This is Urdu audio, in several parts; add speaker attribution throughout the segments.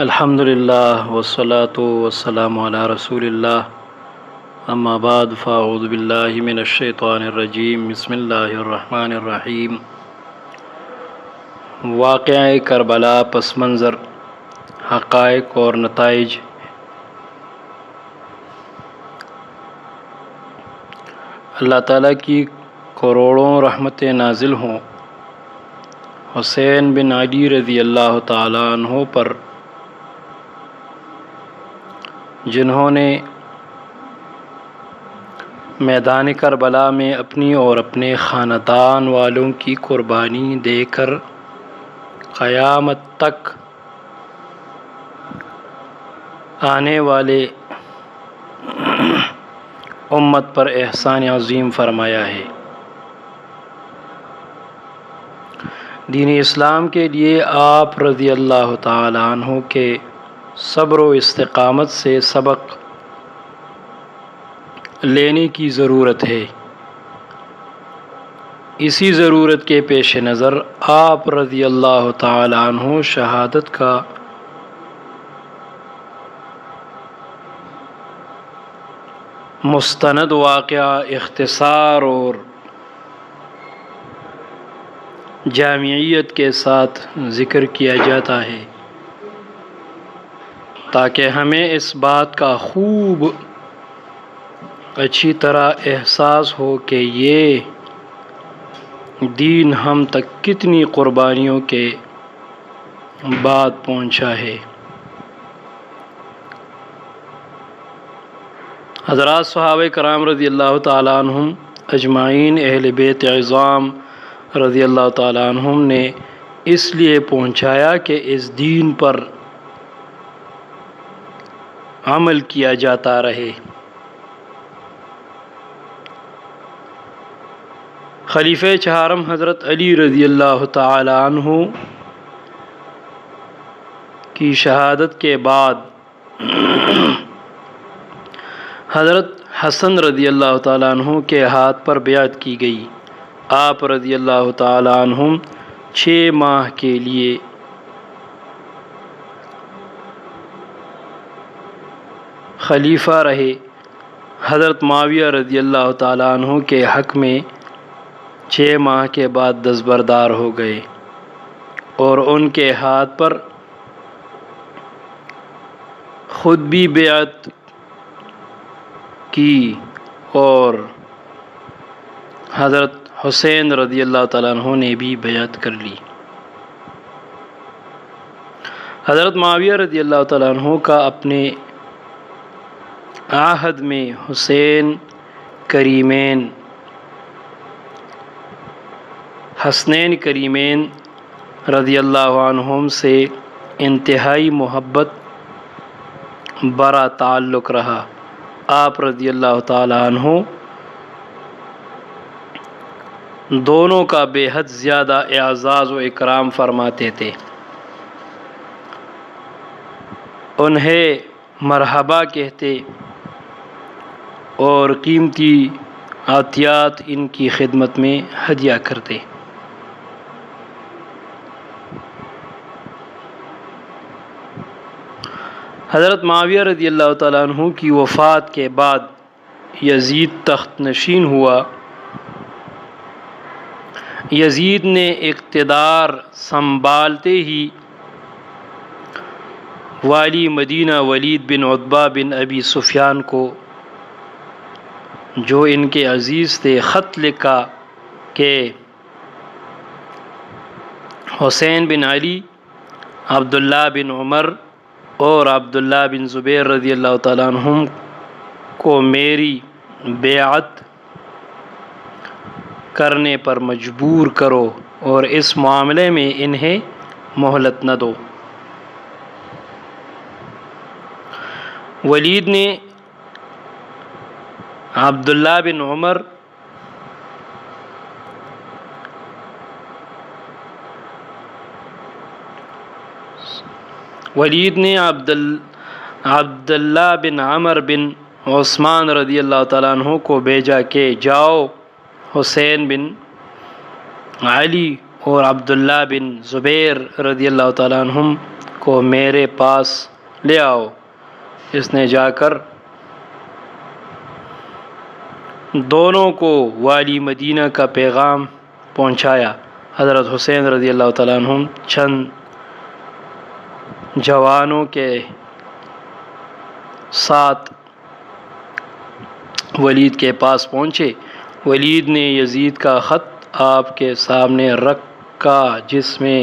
Speaker 1: الحمد للہ والصلاة والسلام علی رسول اللہ اما بعد فاعوذ باللہ من الشیطان الرجیم بسم اللہ الرحمن الرحیم۔ واقعہ کربلا، پس منظر، حقائق اور نتائج۔ اللہ تعالیٰ کی کروڑوں رحمتیں نازل ہوں حسین بن علی رضی اللہ تعالیٰ عنہ پر، جنہوں نے میدان کربلا میں اپنی اور اپنے خاندان والوں کی قربانی دے کر قیامت تک آنے والے امت پر احسان عظیم فرمایا ہے۔ دین اسلام کے لیے آپ رضی اللہ تعالی عنہ کے صبر و استقامت سے سبق لینے کی ضرورت ہے۔ اسی ضرورت کے پیش نظر آپ رضی اللہ تعالی عنہ شہادت کا مستند واقعہ اختصار اور جامعیت کے ساتھ ذکر کیا جاتا ہے، تاکہ ہمیں اس بات کا خوب اچھی طرح احساس ہو کہ یہ دین ہم تک کتنی قربانیوں کے بعد پہنچا ہے۔ حضرات صحابہ کرام رضی اللہ تعالیٰ عنہم اجمعین، اہل بیت عظام رضی اللہ تعالیٰ عنہم نے اس لیے پہنچایا کہ اس دین پر عمل کیا جاتا رہے۔ خلیفہ چہارم حضرت علی رضی اللہ تعالی عنہ کی شہادت کے بعد حضرت حسن رضی اللہ تعالی عنہ کے ہاتھ پر بیعت کی گئی۔ آپ رضی اللہ تعالی عنہ 6 ماہ کے لیے خلیفہ رہے۔ حضرت معاویہ رضی اللہ تعالی عنہ کے حق میں 6 ماہ کے بعد دستبردار ہو گئے اور ان کے ہاتھ پر خود بھی بیعت کی اور حضرت حسین رضی اللہ تعالیٰ عنہ نے بھی بیعت کر لی۔ حضرت معاویہ رضی اللہ تعالیٰ عنہ کا اپنے عہد میں حسین کریمین، حسنین کریمین رضی اللہ عنہم سے انتہائی محبت برا تعلق رہا۔ آپ رضی اللہ تعالی عنہ دونوں کا بے حد زیادہ اعزاز و اکرام فرماتے تھے، انہیں مرحبا کہتے اور قیمتی عطیات ان کی خدمت میں ہدیہ کرتے۔ حضرت معاویہ رضی اللہ تعالیٰ عنہ کی وفات کے بعد یزید تخت نشین ہوا۔ یزید نے اقتدار سنبھالتے ہی والی مدینہ ولید بن عتبہ بن ابی سفیان کو، جو ان کے عزیز تھے، خط لکھا کہ حسین بن علی، عبداللہ بن عمر اور عبداللہ بن زبیر رضی اللہ تعالیٰ عنہم کو میری بیعت کرنے پر مجبور کرو اور اس معاملے میں انہیں مہلت نہ دو۔ ولید نے عبداللہ بن عمر عبداللہ بن عمر بن عثمان رضی اللہ تعالیٰ عنہ کو بھیجا کہ جاؤ حسین بن علی اور عبداللہ بن زبیر رضی اللہ تعالیٰ عنہم کو میرے پاس لے آؤ۔ اس نے جا کر دونوں کو والی مدینہ کا پیغام پہنچایا۔ حضرت حسین رضی اللہ تعالیٰ عنہ چند جوانوں کے ساتھ ولید کے پاس پہنچے۔ ولید نے یزید کا خط آپ کے سامنے رکھا جس میں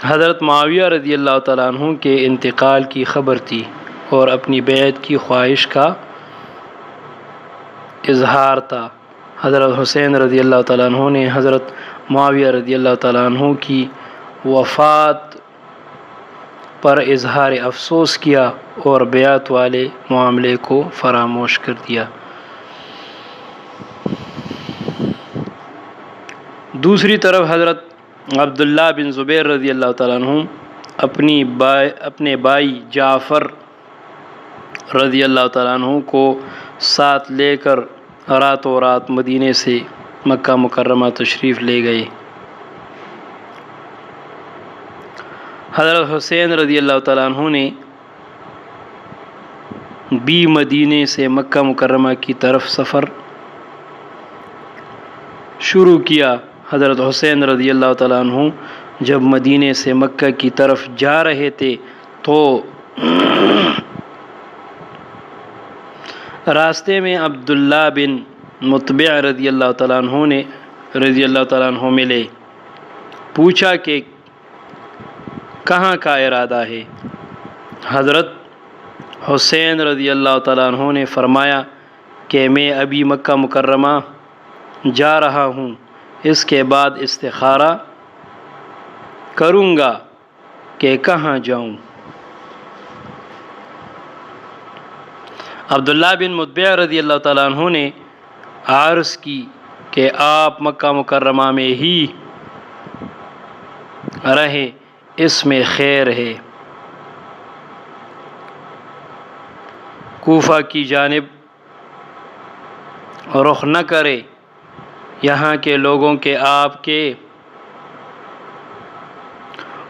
Speaker 1: حضرت معاویہ رضی اللہ تعالیٰ عنہ کے انتقال کی خبر تھی اور اپنی بیعت کی خواہش کا اظہار تھا۔ حضرت حسین رضی اللہ تعالیٰ عنہ نے حضرت معاویہ رضی اللہ تعالیٰ عنہ کی وفات پر اظہار افسوس کیا اور بیعت والے معاملے کو فراموش کر دیا۔ دوسری طرف حضرت عبداللہ بن زبیر رضی اللہ تعالیٰ عنہ اپنے بھائی جعفر رضی اللہ تعالیٰ عنہ کو ساتھ لے کر راتوں رات مدینے سے مکہ مکرمہ تشریف لے گئے۔ حضرت حسین رضی اللہ تعالیٰ عنہ نے بھی مدینے سے مکہ مکرمہ کی طرف سفر شروع کیا۔ حضرت حسین رضی اللہ تعالیٰ عنہ جب مدینے سے مکہ کی طرف جا رہے تھے تو راستے میں عبداللہ بن مطبع رضی اللہ تعالیٰ عنہ ملے۔ پوچھا کہ کہاں کا ارادہ ہے؟ حضرت حسین رضی اللہ تعالیٰ عنہ نے فرمایا کہ میں ابھی مکہ مکرمہ جا رہا ہوں، اس کے بعد استخارہ کروں گا کہ کہاں جاؤں۔ عبداللہ بن مطبع رضی اللہ تعالیٰ عنہ نے عرض کی کہ آپ مکہ مکرمہ میں ہی رہیں، اس میں خیر ہے۔ کوفہ کی جانب رخ نہ کرے، یہاں کے لوگوں کے آپ کے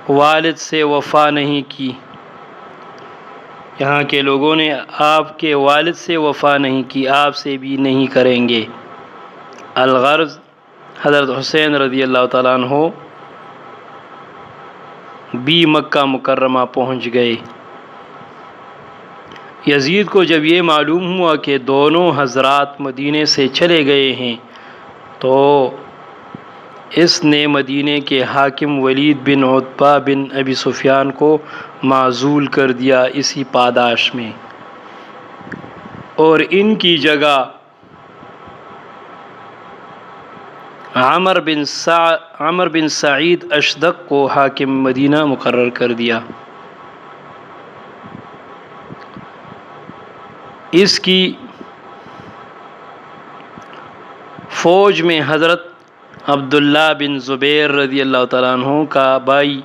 Speaker 1: والد سے وفا نہیں کی، یہاں کے لوگوں نے آپ کے والد سے وفا نہیں کی، آپ سے بھی نہیں کریں گے۔ الغرض حضرت حسین رضی اللہ تعالیٰ عنہ بھی مکہ مکرمہ پہنچ گئے۔ یزید کو جب یہ معلوم ہوا کہ دونوں حضرات مدینے سے چلے گئے ہیں تو اس نے مدینے کے حاکم ولید بن عتبہ بن ابی سفیان کو معزول کر دیا اسی پاداش میں، اور ان کی جگہ عمر بن سعید اشدق کو حاکم مدینہ مقرر کر دیا۔ اس کی فوج میں حضرت عبداللہ بن زبیر رضی اللہ تعالیٰ عنہ کا بھائی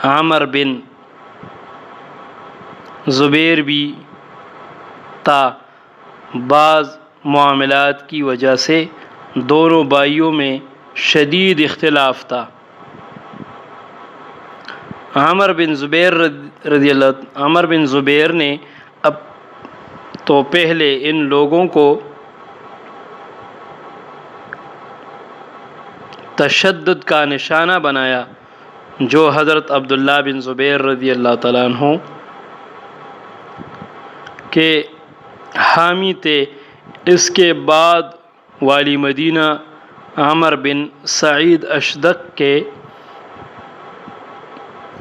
Speaker 1: عمر بن زبیر بھی تھا۔ بعض معاملات کی وجہ سے دونوں بھائیوں میں شدید اختلاف تھا۔ عمر بن زبیر نے اب تو پہلے ان لوگوں کو تشدد کا نشانہ بنایا جو حضرت عبداللہ بن زبیر رضی اللہ تعالیٰ عنہ کے حامی تھے۔ اس کے بعد والی مدینہ عمر بن سعید اشدق کے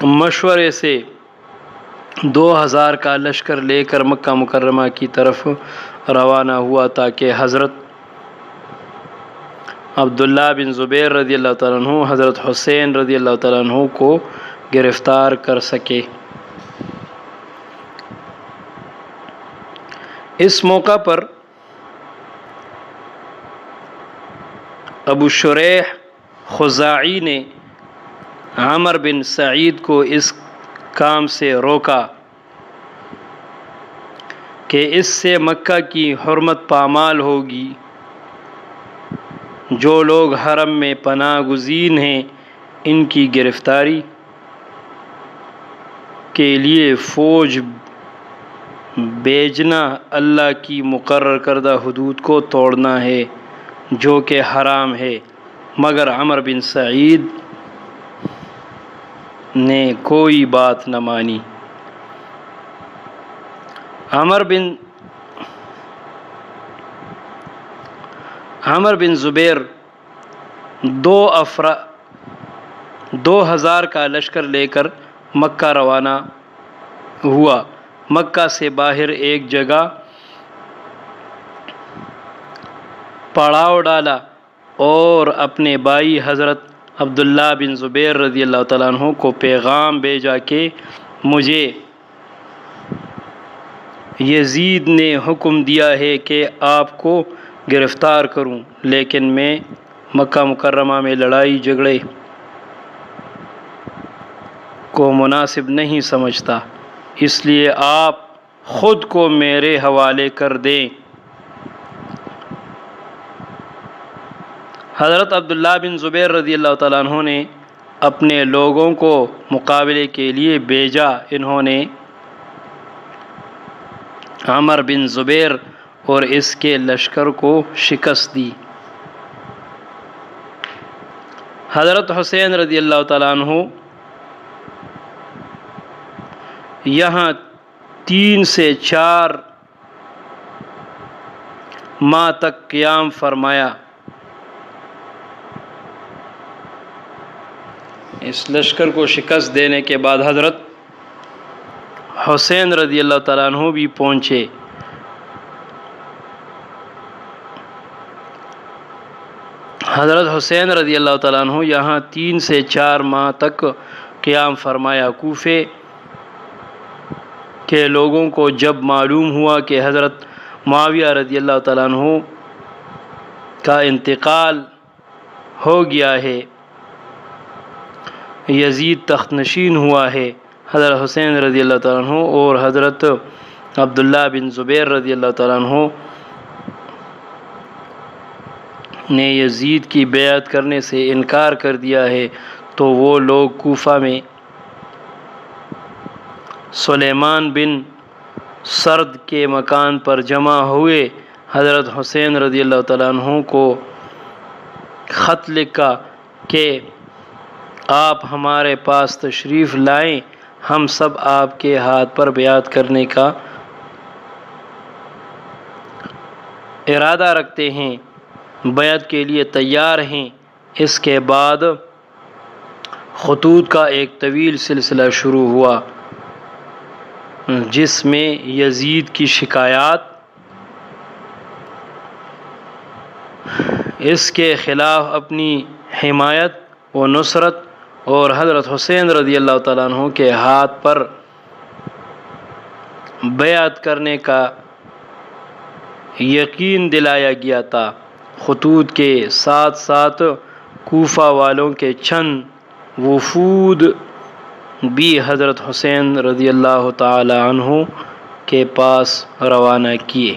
Speaker 1: مشورے سے 2000 کا لشکر لے کر مکہ مکرمہ کی طرف روانہ ہوا تاکہ حضرت عبداللہ بن زبیر رضی اللہ تعالیٰ عنہ حضرت حسین رضی اللہ تعالیٰ عنہ کو گرفتار کر سکے۔ اس موقع پر ابو شریح خزاعی نے عمر بن سعید کو اس کام سے روکا کہ اس سے مکہ کی حرمت پامال ہوگی۔ جو لوگ حرم میں پناہ گزین ہیں ان کی گرفتاری کے لیے فوج بھیجنا اللہ کی مقرر کردہ حدود کو توڑنا ہے جو کہ حرام ہے، مگر عمر بن سعید نے کوئی بات نہ مانی۔ عمر بن زبیر 2000 کا لشکر لے کر مکہ روانہ ہوا۔ مکہ سے باہر ایک جگہ پڑاؤ ڈالا اور اپنے بھائی حضرت عبداللہ بن زبیر رضی اللہ تعالیٰ عنہ کو پیغام بھیجا کہ مجھے یزید نے حکم دیا ہے کہ آپ کو گرفتار کروں، لیکن میں مکہ مکرمہ میں لڑائی جھگڑے کو مناسب نہیں سمجھتا، اس لیے آپ خود کو میرے حوالے کر دیں۔ حضرت عبداللہ بن زبیر رضی اللہ تعالیٰ عنہ نے اپنے لوگوں کو مقابلے کے لیے بھیجا۔ انہوں نے عمر بن زبیر اور اس کے لشکر کو شکست دی۔ حضرت حسین رضی اللہ تعالیٰ عنہ یہاں 3 سے 4 ماہ تک قیام فرمایا۔ اس لشکر کو شکست دینے کے بعد حضرت حسین رضی اللہ تعالیٰ عنہ بھی پہنچے۔ حضرت حسین رضی اللہ تعالیٰ عنہ یہاں 3 سے 4 ماہ تک قیام فرمایا۔ کوفے کے لوگوں کو جب معلوم ہوا کہ حضرت معاویہ رضی اللہ تعالیٰ عنہ کا انتقال ہو گیا ہے، یزید تخت نشین ہوا ہے، حضرت حسین رضی اللہ تعالیٰ عنہ اور حضرت عبداللہ بن زبیر رضی اللہ تعالیٰ عنہ نے یزید کی بیعت کرنے سے انکار کر دیا ہے، تو وہ لوگ کوفہ میں سلیمان بن سرد کے مکان پر جمع ہوئے۔ حضرت حسین رضی اللہ تعالیٰ عنہ کو خط لکھا کہ آپ ہمارے پاس تشریف لائیں، ہم سب آپ کے ہاتھ پر بیعت کرنے کا ارادہ رکھتے ہیں، بیعت کے لیے تیار ہیں۔ اس کے بعد خطوط کا ایک طویل سلسلہ شروع ہوا جس میں یزید کی شکایات، اس کے خلاف اپنی حمایت و نصرت اور حضرت حسین رضی اللہ تعالیٰ عنہ کے ہاتھ پر بیعت کرنے کا یقین دلایا گیا تھا۔ خطوط کے ساتھ ساتھ کوفہ والوں کے چند وفود بھی حضرت حسین رضی اللہ تعالی عنہ کے پاس روانہ کیے۔